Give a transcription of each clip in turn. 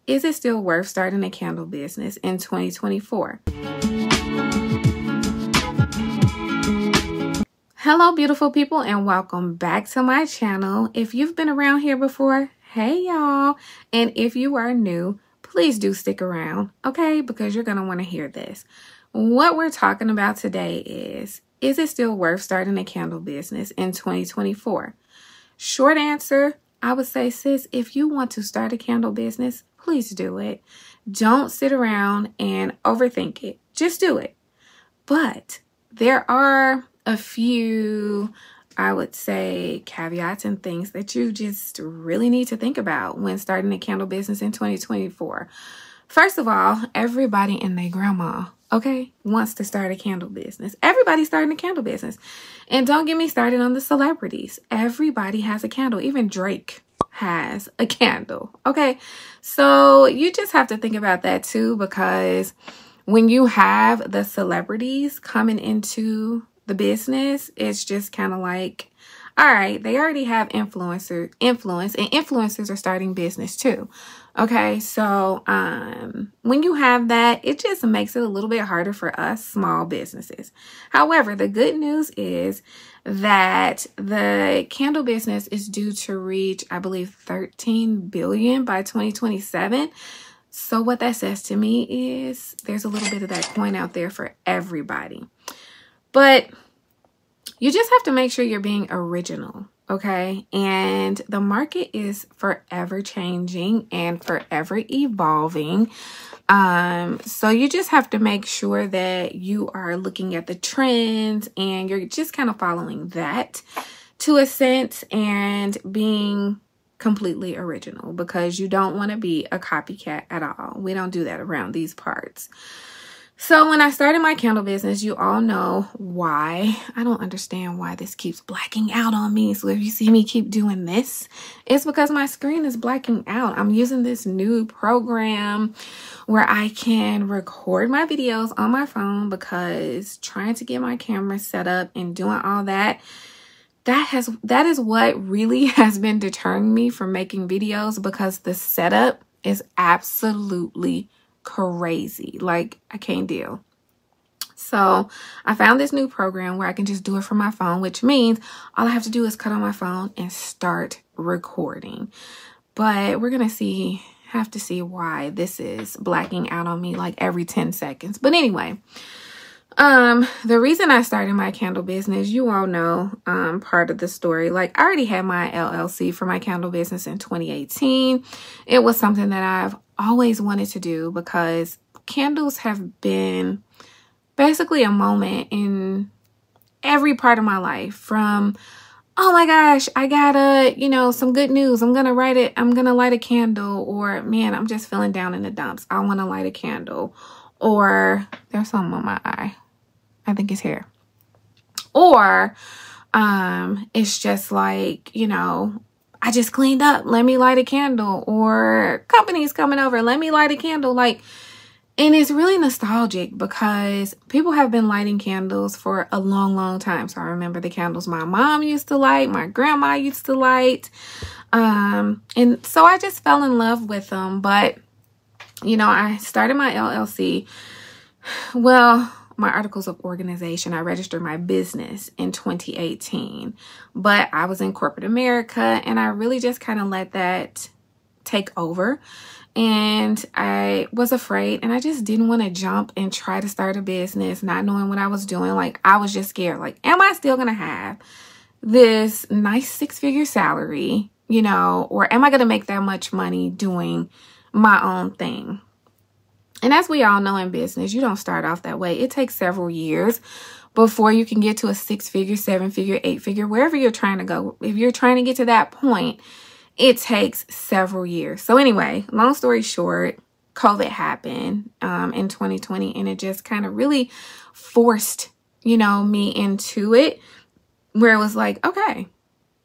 is it still worth starting a candle business in 2024? Hello, beautiful people, and welcome back to my channel. If you've been around here before, hey y'all. And if you are new, please do stick around, okay? Because you're going to want to hear this. What we're talking about today is it still worth starting a candle business in 2024? Short answer, I would say, sis, if you want to start a candle business, please do it. Don't sit around and overthink it. Just do it. But there are a few, I would say, caveats and things that you just really need to think about when starting a candle business in 2024. First of all, everybody and their grandma, okay, wants to start a candle business. Everybody's starting a candle business. And don't get me started on the celebrities. Everybody has a candle. Even Drake has a candle, okay? So you just have to think about that too, because when you have the celebrities coming into the business, it's just kind of like, all right, they already have influence, and influencers are starting business too. Okay, so when you have that, it just makes it a little bit harder for us small businesses. However, the good news is that the candle business is due to reach, I believe, 13 billion by 2027. So what that says to me is there's a little bit of that coin out there for everybody. But you just have to make sure you're being original, okay? And the market is forever changing and forever evolving. So you just have to make sure that you are looking at the trends and you're just kind of following that to a sense and being completely original, because you don't want to be a copycat at all. We don't do that around these parts. So when I started my candle business, you all know why. I don't understand why this keeps blacking out on me. So if you see me keep doing this, it's because my screen is blacking out. I'm using this new program where I can record my videos on my phone, because trying to get my camera set up and doing all that, that is what really has been deterring me from making videos, because the setup is absolutely crazy. Like, I can't deal. So I found this new program where I can just do it from my phone, which means all I have to do is cut on my phone and start recording. But we're gonna have to see why this is blacking out on me like every 10 seconds. But anyway, the reason I started my candle business, you all know, part of the story. Like, I already had my LLC for my candle business in 2018. It was something that I've always wanted to do, because candles have been basically a moment in every part of my life, from, oh my gosh, I got some good news, I'm gonna light a candle, or man, I'm just feeling down in the dumps, I want to light a candle, or there's something on my eye, I think it's hair, or it's just like, I just cleaned up, let me light a candle, or company's coming over, let me light a candle. Like, and it's really nostalgic, because people have been lighting candles for a long, long time. So I remember the candles my mom used to light, my grandma used to light. And so I just fell in love with them. But, I started my LLC. Well, my articles of organization, I registered my business in 2018, but I was in corporate America, and I really just kind of let that take over, and I was afraid, and I just didn't want to jump and try to start a business, not knowing what I was doing. Like, I was just scared, like, am I still going to have this nice 6-figure salary, or am I going to make that much money doing my own thing? And as we all know in business, you don't start off that way. It takes several years before you can get to a 6-figure, 7-figure, 8-figure, wherever you're trying to go. If you're trying to get to that point, it takes several years. So anyway, long story short, COVID happened in 2020, and it just kind of really forced, me into it, where it was like, okay,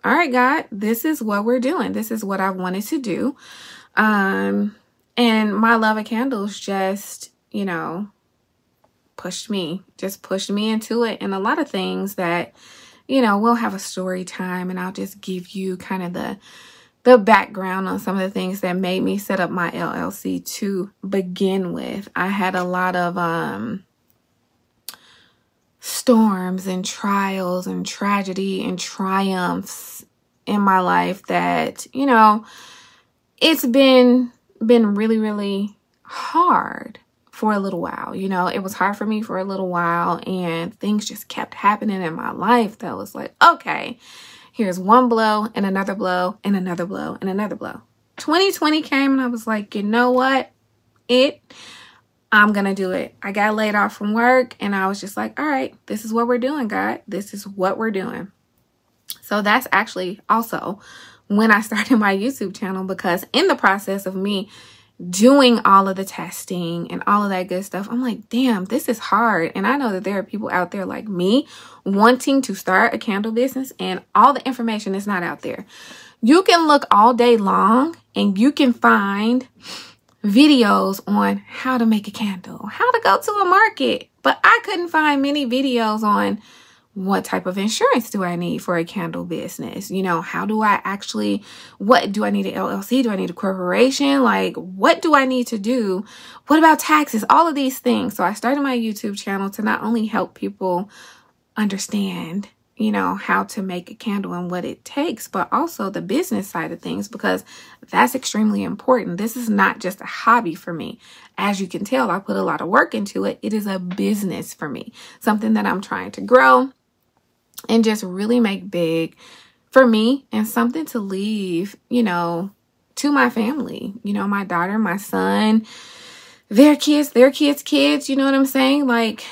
all right, God, this is what we're doing. This is what I wanted to do. And my love of candles just, pushed me into it. And a lot of things that, we'll have a story time, and I'll just give you kind of the background on some of the things that made me set up my LLC to begin with. I had a lot of storms and trials and tragedy and triumphs in my life that, you know, it's been really, really hard for a little while. You know, it was hard for me for a little while, and things just kept happening in my life that was like, okay, here's one blow and another blow and another blow and another blow. 2020 came and I was like, you know what? I'm going to do it. I got laid off from work and I was just like, all right, this is what we're doing, God. This is what we're doing. So that's actually also when I started my YouTube channel, because in the process of me doing all of the testing and all of that good stuff, I'm like, damn, this is hard. And I know that there are people out there like me wanting to start a candle business, and all the information is not out there. You can look all day long and you can find videos on how to make a candle, how to go to a market, but I couldn't find many videos on what type of insurance do I need for a candle business? You know, how do I actually, what do I need an LLC? Do I need a corporation? Like, what do I need to do? What about taxes? All of these things. So I started my YouTube channel to not only help people understand, you know, how to make a candle and what it takes, but also the business side of things, because that's extremely important. This is not just a hobby for me. As you can tell, I put a lot of work into it. It is a business for me, something that I'm trying to grow and just really make big for me, and something to leave, you know, to my family, you know, my daughter, my son, their kids, kids, you know what I'm saying? Like,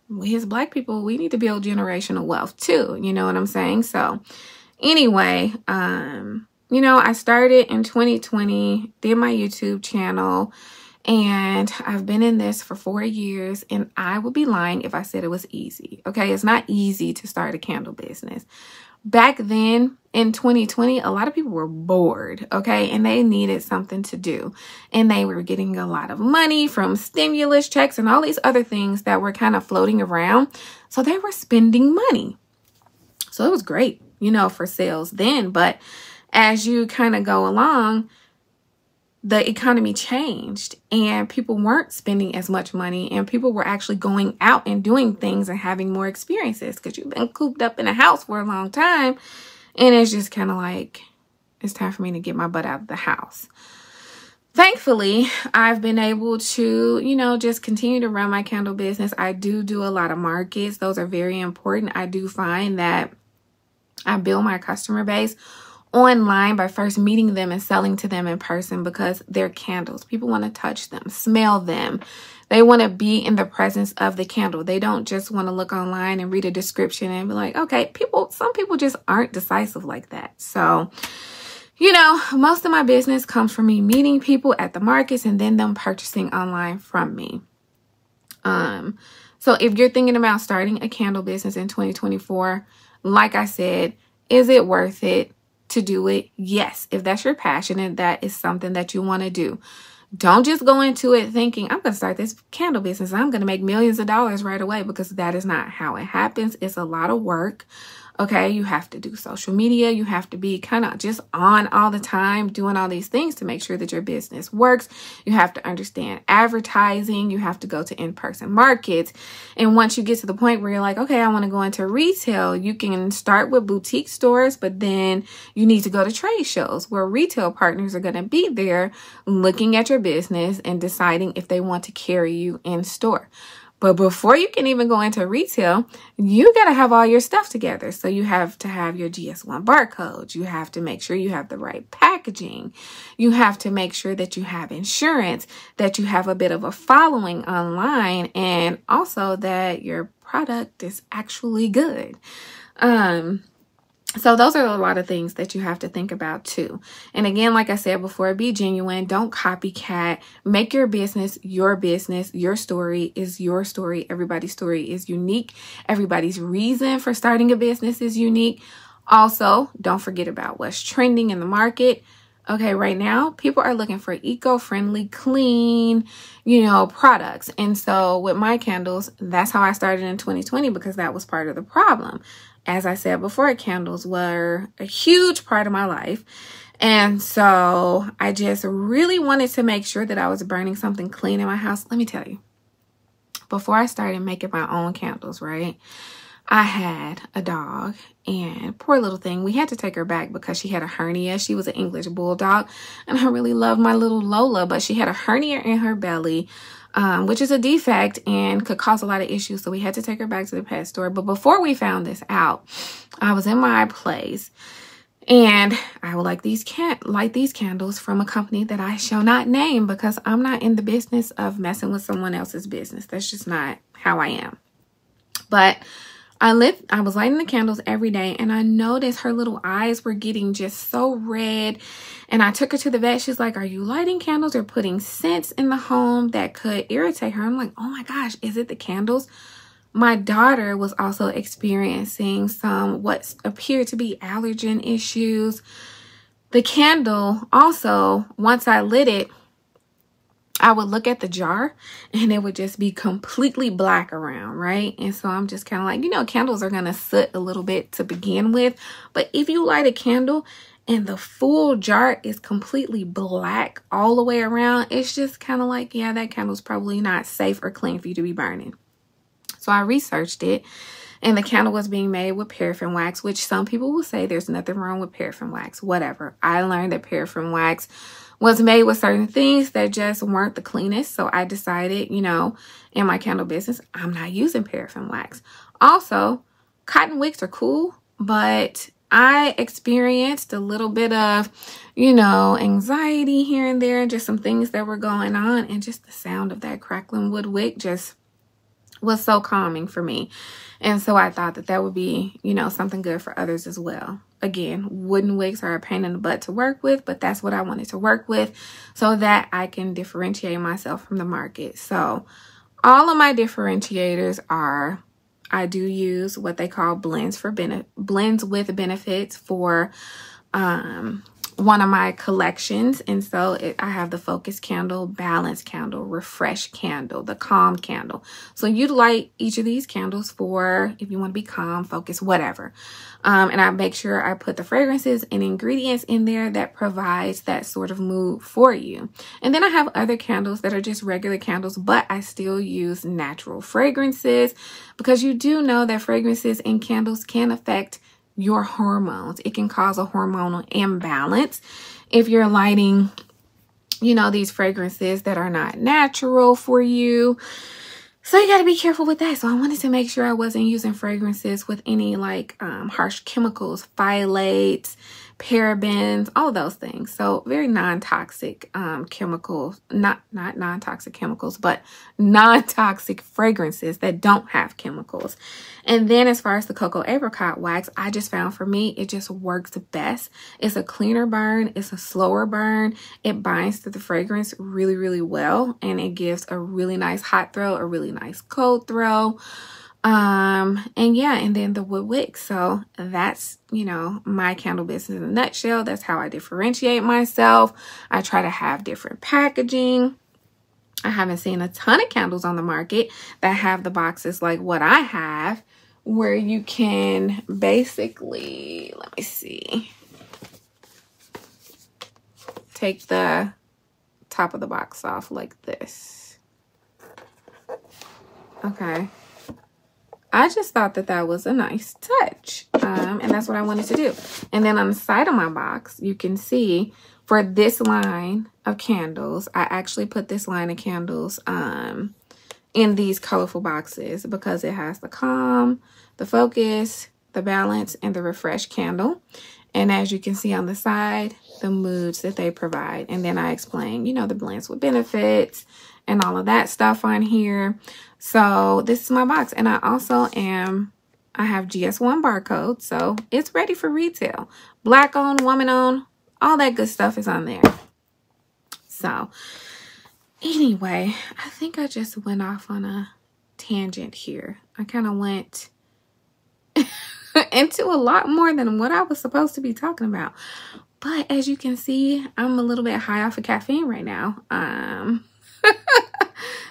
we as Black people, we need to build generational wealth too, you know what I'm saying? So anyway, you know, I started in 2020, did my YouTube channel, and I've been in this for 4 years, and I would be lying if I said it was easy. Okay, it's not easy to start a candle business. Back then in 2020, a lot of people were bored, okay, and they needed something to do, and they were getting a lot of money from stimulus checks and all these other things that were kind of floating around. So they were spending money. So it was great, you know, for sales then. But as you kind of go along, the economy changed and people weren't spending as much money, and people were actually going out and doing things and having more experiences, because you've been cooped up in a house for a long time, and it's just kind of like, it's time for me to get my butt out of the house. Thankfully, I've been able to, you know, just continue to run my candle business. I do a lot of markets. Those are very important. I do find that I build my customer base online by first meeting them and selling to them in person, because they're candles. People want to touch them, smell them. They want to be in the presence of the candle. They don't just want to look online and read a description and be like, okay, some people just aren't decisive like that. So, you know, most of my business comes from me meeting people at the markets and then them purchasing online from me. So if you're thinking about starting a candle business in 2024, like I said, is it worth it to do it? Yes, if that's your passion and that is something that you want to do. Don't just go into it thinking, I'm going to start this candle business, I'm going to make millions of dollars right away, because that is not how it happens. It's a lot of work. Okay, you have to do social media. You have to be kind of just on all the time, doing all these things to make sure that your business works. You have to understand advertising. You have to go to in-person markets. And once you get to the point where you're like, okay, I want to go into retail, you can start with boutique stores, but then you need to go to trade shows where retail partners are going to be there looking at your business and deciding if they want to carry you in store. But before you can even go into retail, you got to have all your stuff together. So you have to have your GS1 barcodes. You have to make sure you have the right packaging. You have to make sure that you have insurance, that you have a bit of a following online, and also that your product is actually good. So those are a lot of things that you have to think about too. And again, like I said before, be genuine. Don't copycat. Make your business your business. Your story is your story. Everybody's story is unique. Everybody's reason for starting a business is unique. Also, don't forget about what's trending in the market. Okay, right now, people are looking for eco-friendly, clean, you know, products. And so with my candles, that's how I started in 2020, because that was part of the problem. As I said before, candles were a huge part of my life. And so I just really wanted to make sure that I was burning something clean in my house. Let me tell you, before I started making my own candles, right, I had a dog, and poor little thing, we had to take her back because she had a hernia. She was an English bulldog, and I really loved my little Lola, but she had a hernia in her belly, which is a defect and could cause a lot of issues. So we had to take her back to the pet store. But before we found this out, I was in my place, and I would light these candles from a company that I shall not name because I'm not in the business of messing with someone else's business. That's just not how I am. But I was lighting the candles every day, and I noticed her little eyes were getting just so red. And I took her to the vet. She's like, "Are you lighting candles or putting scents in the home that could irritate her?" I'm like, "Oh my gosh, is it the candles?" My daughter was also experiencing some what appeared to be allergen issues. The candle also, once I lit it, I would look at the jar and it would just be completely black around, right? And so I'm just kind of like, you know, candles are going to soot a little bit to begin with. But if you light a candle and the full jar is completely black all the way around, it's just kind of like, yeah, that candle's probably not safe or clean for you to be burning. So I researched it, and the candle was being made with paraffin wax, which some people will say there's nothing wrong with paraffin wax, whatever. I learned that paraffin wax was made with certain things that just weren't the cleanest. So I decided, you know, in my candle business, I'm not using paraffin wax. Also, cotton wicks are cool, but I experienced a little bit of, you know, anxiety here and there, just some things that were going on. And just the sound of that crackling wood wick just was so calming for me. And so I thought that that would be, you know, something good for others as well. Again, wooden wicks are a pain in the butt to work with, but that's what I wanted to work with so that I can differentiate myself from the market. So all of my differentiators are, I do use what they call blends with benefits for one of my collections. And so I have the focus candle, balance candle, refresh candle, the calm candle. So you'd light each of these candles for if you want to be calm, focus, whatever. And I make sure I put the fragrances and ingredients in there that provides that sort of mood for you. And then I have other candles that are just regular candles, but I still use natural fragrances because you do know that fragrances and candles can affect your hormones. It can cause a hormonal imbalance if you're lighting, you know, these fragrances that are not natural for you. So you got to be careful with that. So I wanted to make sure I wasn't using fragrances with any like harsh chemicals, phthalates, parabens, all those things. So very non-toxic chemicals, not non-toxic chemicals, but non-toxic fragrances that don't have chemicals. And then as far as the cocoa apricot wax, I just found for me, it just works best. It's a cleaner burn. It's a slower burn. It binds to the fragrance really, really well. And it gives a really nice hot throw, a really nice cold throw. And yeah, and then the wood wick. So that's, you know, my candle business in a nutshell. That's how I differentiate myself. I try to have different packaging. I haven't seen a ton of candles on the market that have the boxes like what I have, where you can basically, let me see, take the top of the box off like this. Okay. I just thought that that was a nice touch, and that's what I wanted to do. And then on the side of my box, you can see for this line of candles, I actually put this line of candles in these colorful boxes because it has the calm, the focus, the balance, and the refresh candle. And as you can see on the side, the moods that they provide. And then I explain, you know, the blends with benefits and all of that stuff on here. So this is my box. And I also I have GS1 barcode. So it's ready for retail. Black owned, woman owned, all that good stuff is on there. So anyway, I think I just went off on a tangent here. I kind of went into a lot more than what I was supposed to be talking about. But as you can see, I'm a little bit high off of caffeine right now.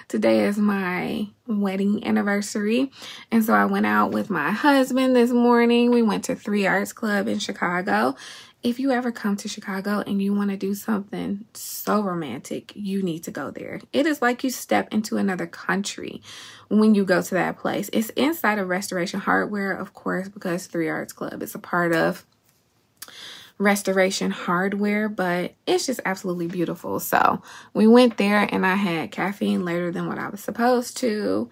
Today is my wedding anniversary. And so I went out with my husband this morning. We went to 3 Arts Club in Chicago. if you ever come to Chicago and you want to do something so romantic, you need to go there. It is like you step into another country when you go to that place. It's inside of Restoration Hardware, of course, because 3 Arts Club is a part of Restoration Hardware, but it's just absolutely beautiful. So we went there and I had caffeine later than what I was supposed to.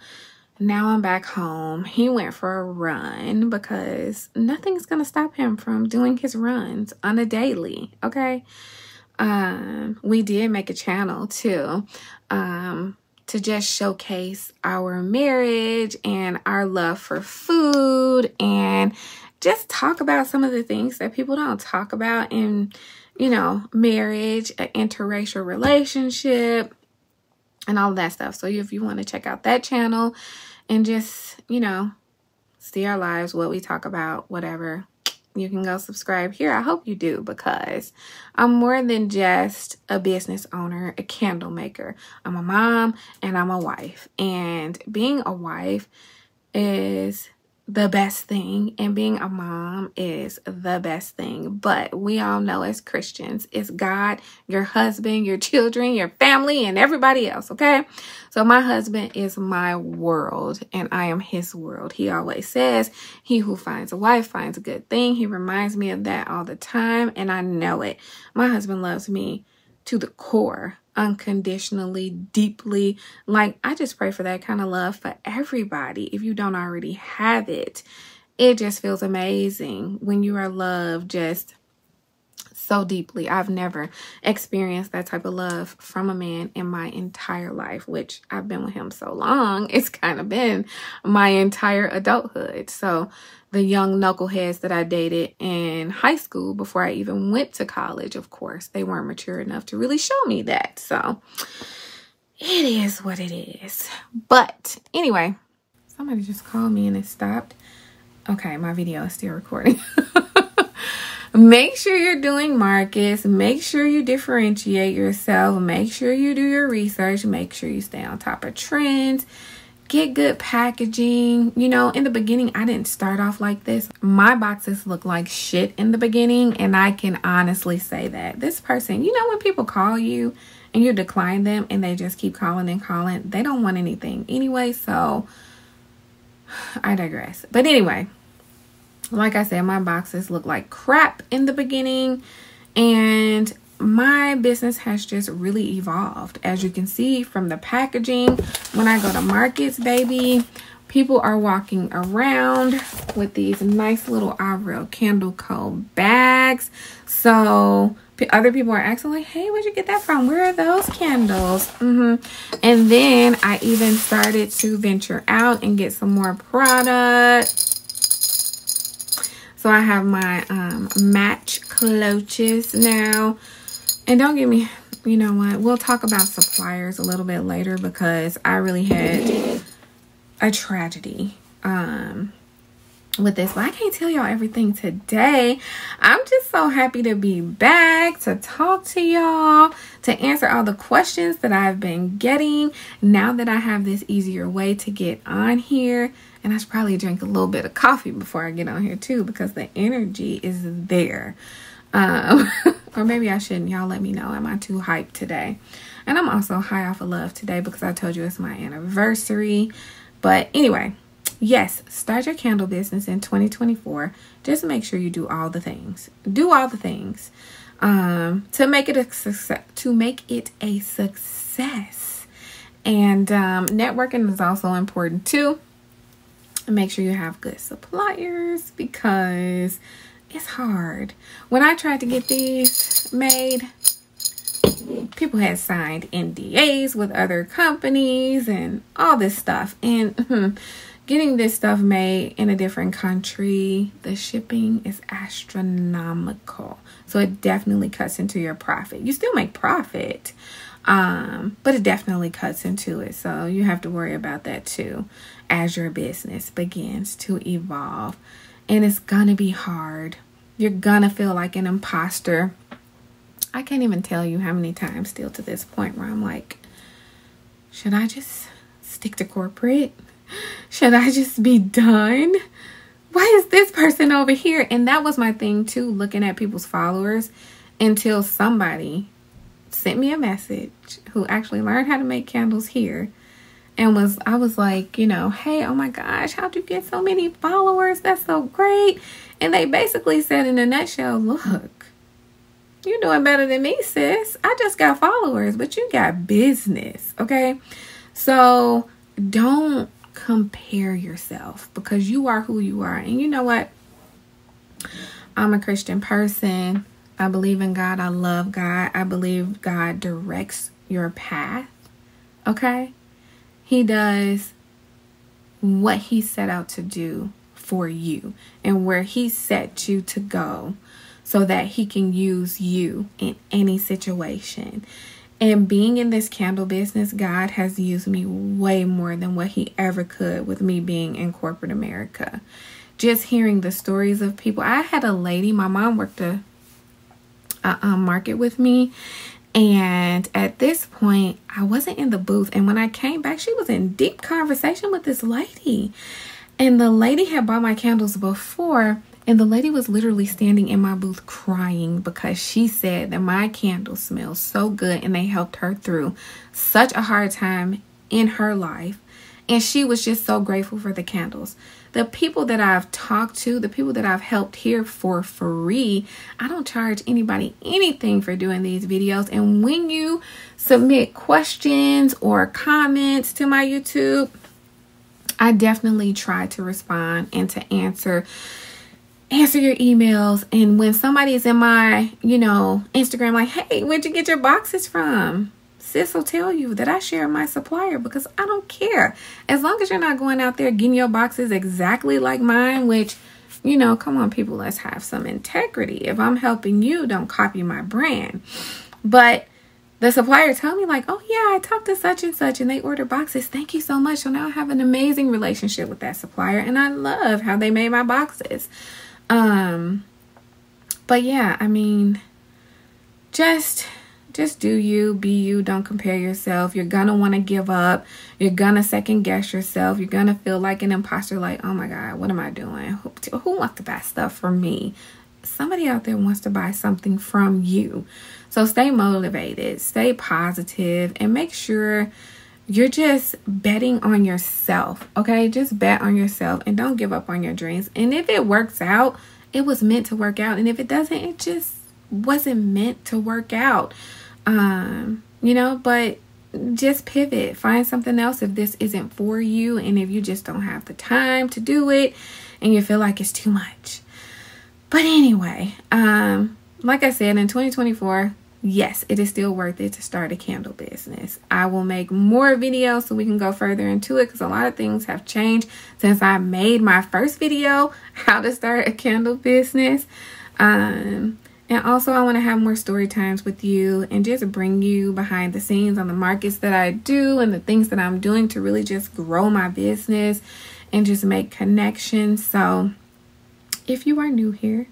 Now I'm back home. He went for a run because nothing's going to stop him from doing his runs on a daily, okay? We did make a channel too, to just showcase our marriage and our love for food and just talk about some of the things that people don't talk about in, you know, marriage, an interracial relationship, and all of that stuff. So if you want to check out that channel and just, you know, see our lives, what we talk about, whatever, you can go subscribe here. I hope you do, because I'm more than just a business owner, a candle maker. I'm a mom and I'm a wife. And being a wife is the best thing, and being a mom is the best thing. But we all know as Christians, it's God, your husband, your children, your family, and everybody else, okay? So my husband is my world and I am his world. He always says, he who finds a wife finds a good thing. He reminds me of that all the time, and I know it. My husband loves me to the core, unconditionally, deeply. Like, I just pray for that kind of love for everybody. If you don't already have it, it just feels amazing when you are loved just so deeply. I've never experienced that type of love from a man in my entire life, which I've been with him so long. It's kind of been my entire adulthood. So the young knuckleheads that I dated in high school before I even went to college, of course, they weren't mature enough to really show me that. So it is what it is. But anyway, somebody just called me and it stopped. Okay, my video is still recording. Make sure you're doing markets. Make sure you differentiate yourself. Make sure you do your research. Make sure you stay on top of trends. Get good packaging. You know, in the beginning, I didn't start off like this. My boxes look like shit in the beginning, and I can honestly say that. This person, you know, when people call you and you decline them and they just keep calling and calling, they don't want anything anyway, so I digress. But anyway, like I said, my boxes look like crap in the beginning, and my business has just really evolved. As you can see from the packaging, when I go to markets, baby, people are walking around with these nice little Avril Candle Co. bags. So other people are asking like, hey, where'd you get that from? Where are those candles? And then I even started to venture out and get some more product. So I have my match clutches now. And don't get me, you know what? We'll talk about suppliers a little bit later, because I really had a tragedy with this. But I can't tell y'all everything today. I'm just so happy to be back, to talk to y'all, to answer all the questions that I've been getting now that I have this easier way to get on here. And I should probably drink a little bit of coffee before I get on here too, because the energy is there. Or maybe I shouldn't. Y'all let me know. Am I too hyped today? And I'm also high off of love today because I told you it's my anniversary. But anyway, yes, start your candle business in 2024. Just make sure you do all the things. Do all the things to make it a success. And networking is also important too. Make sure you have good suppliers, because it's hard. When I tried to get these made, people had signed NDAs with other companies and all this stuff. And getting this stuff made in a different country, the shipping is astronomical. So it definitely cuts into your profit. You still make profit, but it definitely cuts into it. So you have to worry about that too as your business begins to evolve. And it's gonna be hard. You're gonna feel like an imposter. I can't even tell you how many times still to this point where I'm like, should I just stick to corporate? Should I just be done? why is this person over here? And that was my thing too, looking at people's followers, until somebody sent me a message who actually learned how to make candles here. And I was like, you know, hey, oh my gosh, how'd you get so many followers? That's so great. And they basically said in a nutshell, look, you're doing better than me, sis. I just got followers, but you got business, okay? So don't compare yourself, because you are who you are. And you know what? I'm a Christian person. I believe in God. I love God. I believe God directs your path, okay? He does what he set out to do for you and where he set you to go so that he can use you in any situation. And being in this candle business, God has used me way more than what he ever could with me being in corporate America. Just hearing the stories of people. I had a lady, my mom worked a market with me. And at this point, I wasn't in the booth. And when I came back, she was in deep conversation with this lady. And the lady had bought my candles before. And the lady was literally standing in my booth crying because she said that my candles smell so good and they helped her through such a hard time in her life. And she was just so grateful for the candles. The people that I've talked to, the people that I've helped here for free, I don't charge anybody anything for doing these videos. And when you submit questions or comments to my YouTube, I definitely try to respond and to answer your emails. And when somebody is in my, Instagram, like, hey, where'd you get your boxes from? Sis will tell you that I share my supplier, because I don't care. As long as you're not going out there getting your boxes exactly like mine, which, come on, people, let's have some integrity. If I'm helping you, don't copy my brand. But the supplier tell me like, oh yeah, I talked to such and such and they order boxes. Thank you so much. So now I have an amazing relationship with that supplier and I love how they made my boxes. But yeah, I mean, just do you, be you, don't compare yourself. You're gonna want to give up. You're gonna second guess yourself. You're gonna feel like an imposter, like, oh my God, what am I doing? Who wants to buy stuff from me? Somebody out there wants to buy something from you. So stay motivated, stay positive, and make sure you're just betting on yourself, okay? Just bet on yourself and don't give up on your dreams. And if it works out, it was meant to work out. And if it doesn't, it just wasn't meant to work out. But just pivot, find something else if this isn't for you, and if you just don't have the time to do it and you feel like it's too much. But anyway, like I said, in 2024, yes, it is still worth it to start a candle business. I will make more videos so we can go further into it, because a lot of things have changed since I made my first video, how to start a candle business. And also, I want to have more story times with you and just bring you behind the scenes on the markets that I do and the things that I'm doing to really just grow my business and just make connections. So if you are new here,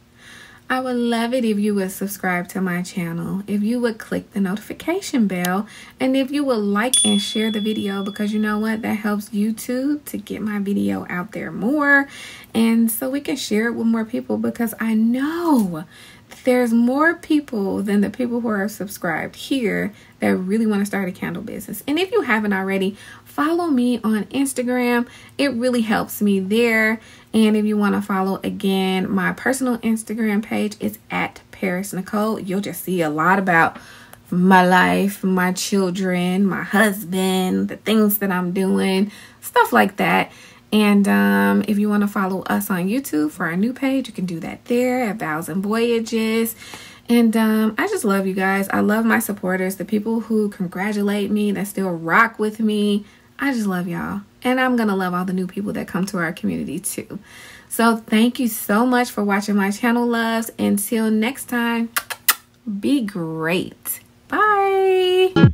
I would love it if you would subscribe to my channel, if you would click the notification bell, and if you would like and share the video, because you know what? That helps YouTube to get my video out there more, and so we can share it with more people, because I know there's more people than the people who are subscribed here that really want to start a candle business. And if you haven't already, follow me on Instagram. It really helps me there. And if you want to follow, again, my personal Instagram page is at Paris Nikkole. You'll just see a lot about my life, my children, my husband, the things that I'm doing, stuff like that. And if you want to follow us on YouTube for our new page, you can do that there at Vows and Voyages. And I just love you guys. I love my supporters, the people who congratulate me, that still rock with me. I just love y'all. And I'm going to love all the new people that come to our community too. So thank you so much for watching my channel, loves. Until next time, be great. Bye.